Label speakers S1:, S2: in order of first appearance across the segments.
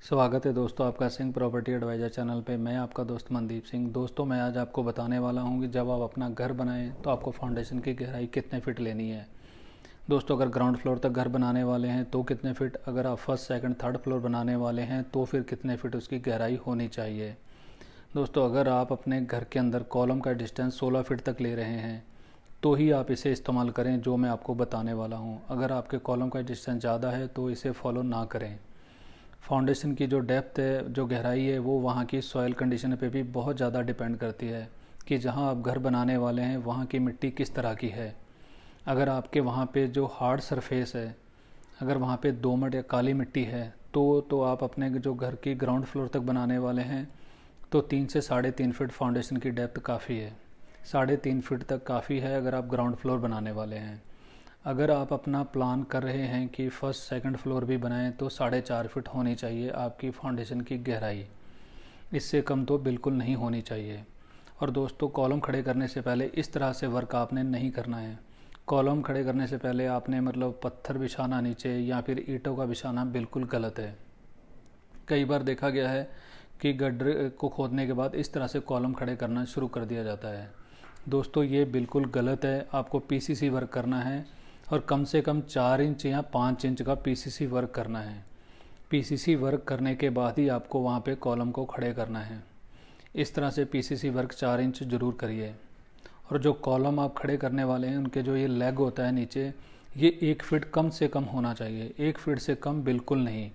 S1: स्वागत है दोस्तों आपका सिंह प्रॉपर्टी एडवाइज़र चैनल पे। मैं आपका दोस्त मनदीप सिंह। दोस्तों मैं आज आपको बताने वाला हूँ कि जब आप अपना घर बनाएं तो आपको फाउंडेशन की गहराई कितने फिट लेनी है। दोस्तों अगर ग्राउंड फ्लोर तक घर बनाने वाले हैं तो कितने फिट, अगर आप फर्स्ट सेकंड थर्ड फ्लोर बनाने वाले हैं तो फिर कितने फिट उसकी गहराई होनी चाहिए। दोस्तों अगर आप अपने घर के अंदर कॉलम का डिस्टेंस 16 फिट तक ले रहे हैं तो ही आप इसे इस्तेमाल करें जो मैं आपको बताने वाला हूँ। अगर आपके कॉलम का डिस्टेंस ज़्यादा है तो इसे फॉलो ना करें। फाउंडेशन की जो डेप्थ है, जो गहराई है, वो वहाँ की सॉइल कंडीशन पे भी बहुत ज़्यादा डिपेंड करती है कि जहाँ आप घर बनाने वाले हैं वहाँ की मिट्टी किस तरह की है। अगर आपके वहाँ पे जो हार्ड सरफेस है, अगर वहाँ पे दोमट या काली मिट्टी है तो आप अपने जो घर की ग्राउंड फ्लोर तक बनाने वाले हैं तो 3 से 3.5 फीट फाउंडेशन की डेप्थ काफ़ी है। 3.5 फीट तक काफ़ी है अगर आप ग्राउंड फ्लोर बनाने वाले हैं। अगर आप अपना प्लान कर रहे हैं कि फर्स्ट सेकंड फ्लोर भी बनाएं तो 4.5 फीट होनी चाहिए आपकी फाउंडेशन की गहराई। इससे कम तो बिल्कुल नहीं होनी चाहिए। और दोस्तों कॉलम खड़े करने से पहले इस तरह से वर्क आपने नहीं करना है। कॉलम खड़े करने से पहले आपने पत्थर बिछाना नीचे या फिर ईंटों का बिछाना बिल्कुल गलत है। कई बार देखा गया है कि गड्ढे को खोदने के बाद इस तरह से कॉलम खड़े करना शुरू कर दिया जाता है। दोस्तों ये बिल्कुल गलत है। आपको पीसीसी वर्क करना है और कम से कम 4 इंच या 5 इंच का पीसीसी वर्क करना है। पीसीसी वर्क करने के बाद ही आपको वहाँ पे कॉलम को खड़े करना है। इस तरह से पीसीसी वर्क 4 इंच ज़रूर करिए। और जो कॉलम आप खड़े करने वाले हैं उनके जो ये लेग होता है नीचे, ये 1 फीट कम से कम होना चाहिए। 1 फीट से कम बिल्कुल नहीं।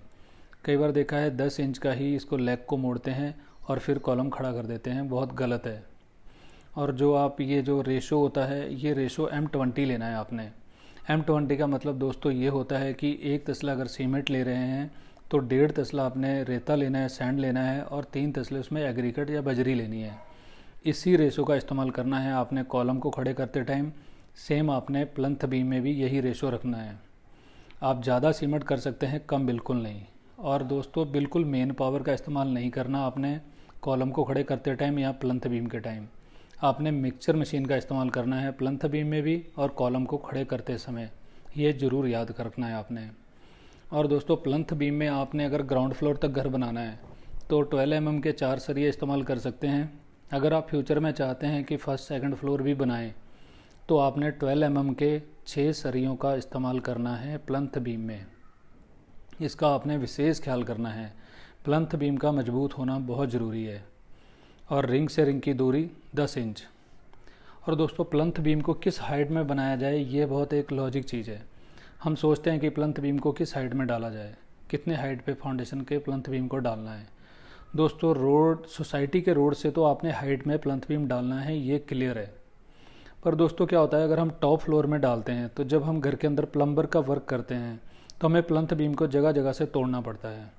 S1: कई बार देखा है 10 इंच का ही इसको लेग को मोड़ते हैं और फिर कॉलम खड़ा कर देते हैं, बहुत गलत है। और जो आप ये जो रेशो होता है, ये रेशो M20 लेना है आपने। M20 का मतलब दोस्तों ये होता है कि 1 तसला अगर सीमेंट ले रहे हैं तो 1.5 तसला आपने रेता लेना है, सैंड लेना है और 3 तसले उसमें एग्रीगेट या बजरी लेनी है। इसी रेशो का इस्तेमाल करना है आपने कॉलम को खड़े करते टाइम। सेम आपने प्लंथ बीम में भी यही रेशो रखना है। आप ज़्यादा सीमेंट कर सकते हैं, कम बिल्कुल नहीं। और दोस्तों बिल्कुल मेन पावर का इस्तेमाल नहीं करना आपने कॉलम को खड़े करते टाइम या प्लंथ बीम के टाइम। आपने मिक्सचर मशीन का इस्तेमाल करना है प्लंथ बीम में भी और कॉलम को खड़े करते समय। ये ज़रूर याद रखना है आपने। और दोस्तों प्लंथ बीम में आपने अगर ग्राउंड फ्लोर तक घर बनाना है तो 12 mm के 4 सरिये इस्तेमाल कर सकते हैं। अगर आप फ्यूचर में चाहते हैं कि फर्स्ट सेकंड फ्लोर भी बनाएं तो आपने 12 mm के 6 सरियों का इस्तेमाल करना है प्लंथ बीम में। इसका आपने विशेष ख्याल करना है। प्लंथ बीम का मजबूत होना बहुत ज़रूरी है। और रिंग से रिंग की दूरी 10 इंच। और दोस्तों प्लंथ बीम को किस हाइट में बनाया जाए, ये बहुत एक लॉजिक चीज़ है। हम सोचते हैं कि प्लंथ बीम को किस हाइट में डाला जाए, कितने हाइट पे फाउंडेशन के प्लंथ बीम को डालना है। दोस्तों रोड, सोसाइटी के रोड से तो आपने हाइट में प्लंथ बीम डालना है, ये क्लियर है। पर दोस्तों क्या होता है, अगर हम टॉप फ्लोर में डालते हैं तो जब हम घर के अंदर प्लम्बर का वर्क करते हैं तो हमें प्लंथ बीम को जगह जगह से तोड़ना पड़ता है।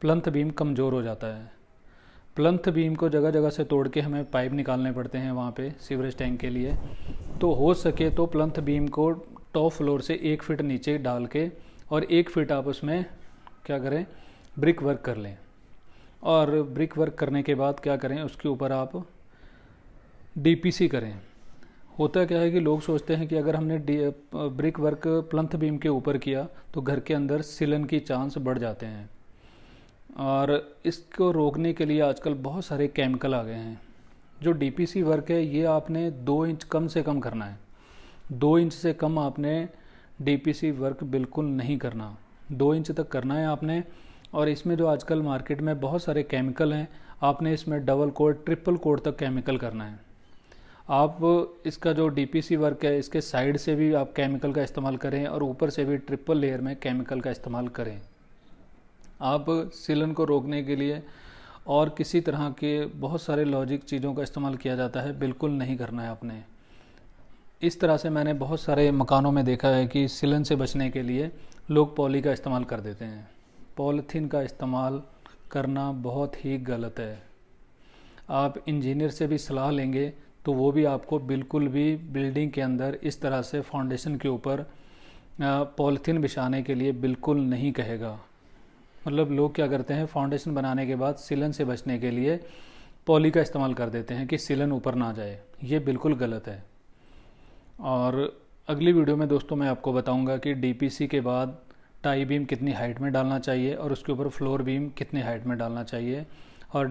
S1: प्लंथ बीम कमज़ोर हो जाता है। प्लंथ बीम को जगह जगह से तोड़ के हमें पाइप निकालने पड़ते हैं वहाँ पे सीवरेज टैंक के लिए। तो हो सके तो प्लंथ बीम को टॉप फ्लोर से 1 फीट नीचे डाल के और 1 फीट आप उसमें क्या करें, ब्रिक वर्क कर लें। और ब्रिक वर्क करने के बाद क्या करें, उसके ऊपर आप डीपीसी करें। होता क्या है कि लोग सोचते हैं कि अगर हमने ब्रिक वर्क प्लंथ बीम के ऊपर किया तो घर के अंदर सिलन की चांस बढ़ जाते हैं। और इसको रोकने के लिए आजकल बहुत सारे केमिकल आ गए हैं। जो डीपीसी वर्क है ये आपने 2 इंच कम से कम करना है। 2 इंच से कम आपने डीपीसी वर्क बिल्कुल नहीं करना। 2 इंच तक करना है आपने। और इसमें जो आजकल मार्केट में बहुत सारे केमिकल हैं, आपने इसमें डबल कोट, ट्रिपल कोट तक केमिकल करना है। आप इसका जो डीपीसी वर्क है इसके साइड से भी आप केमिकल का इस्तेमाल करें और ऊपर से भी ट्रिपल लेयर में केमिकल का इस्तेमाल करें। आप सिलन को रोकने के लिए और किसी तरह के बहुत सारे लॉजिक चीज़ों का इस्तेमाल किया जाता है, बिल्कुल नहीं करना है आपने। इस तरह से मैंने बहुत सारे मकानों में देखा है कि सिलन से बचने के लिए लोग पॉली का इस्तेमाल कर देते हैं। पॉलीथीन का इस्तेमाल करना बहुत ही गलत है। आप इंजीनियर से भी सलाह लेंगे तो वो भी आपको बिल्कुल भी बिल्डिंग के अंदर इस तरह से फाउंडेशन के ऊपर पॉलीथीन बिछाने के लिए बिल्कुल नहीं कहेगा। मतलब लोग क्या करते हैं, फाउंडेशन बनाने के बाद सिलन से बचने के लिए पॉली का इस्तेमाल कर देते हैं कि सिलन ऊपर ना जाए। ये बिल्कुल गलत है। और अगली वीडियो में दोस्तों मैं आपको बताऊंगा कि डीपीसी के बाद टाई बीम कितनी हाइट में डालना चाहिए और उसके ऊपर फ्लोर बीम कितनी हाइट में डालना चाहिए, और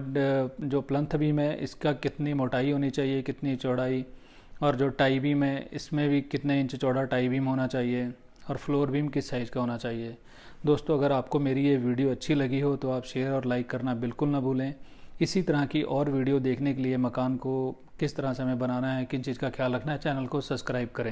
S1: जो प्लंथ बीम है इसका कितनी मोटाई होनी चाहिए, कितनी चौड़ाई, और जो टाई बीम है इसमें भी कितने इंच चौड़ा टाई बीम होना चाहिए, और फ्लोर बीम किस साइज़ का होना चाहिए। दोस्तों अगर आपको मेरी ये वीडियो अच्छी लगी हो तो आप शेयर और लाइक करना बिल्कुल ना भूलें। इसी तरह की और वीडियो देखने के लिए मकान को किस तरह से हमें बनाना है, किन चीज़ का ख्याल रखना है, चैनल को सब्सक्राइब करें।